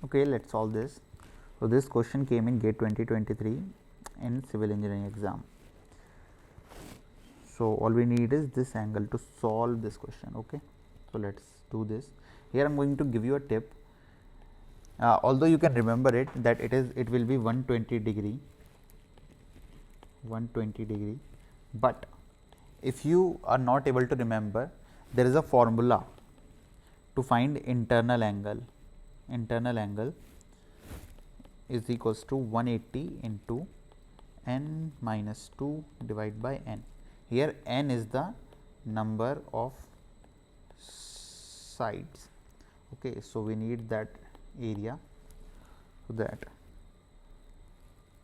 Okay, let's solve this. So this question came in GATE 2023 in civil engineering exam. So all we need is this angle to solve this question. Okay, so let's do this. Here I'm going to give you a tip. Although you can remember it, that it will be 120 degree, but if you are not able to remember, there is a formula to find internal angle. Internal angle is equals to 180 into n minus 2 divided by n. Here n is the number of sides. Okay, so we need that area. So that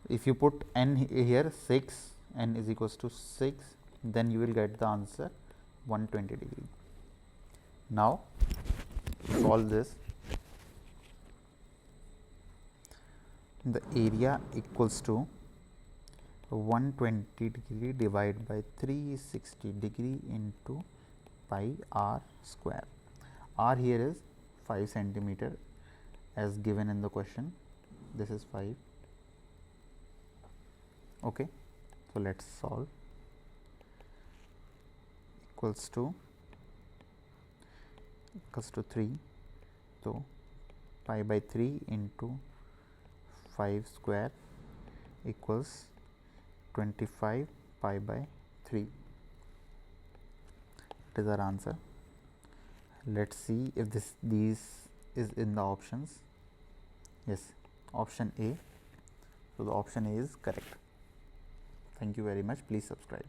if you put n here 6, n is equals to 6, then you will get the answer 120 degree. Now solve this. The area equals to 120 degree divided by 360 degree into pi r square. R here is 5 centimeter as given in the question. This is 5. Okay, so let's solve. Equals to 3. So pi by 3 into 5 square equals 25 pi by 3. That is our answer. Let's see if these is in the options. Yes, option A. So the option A is correct. Thank you very much. Please subscribe.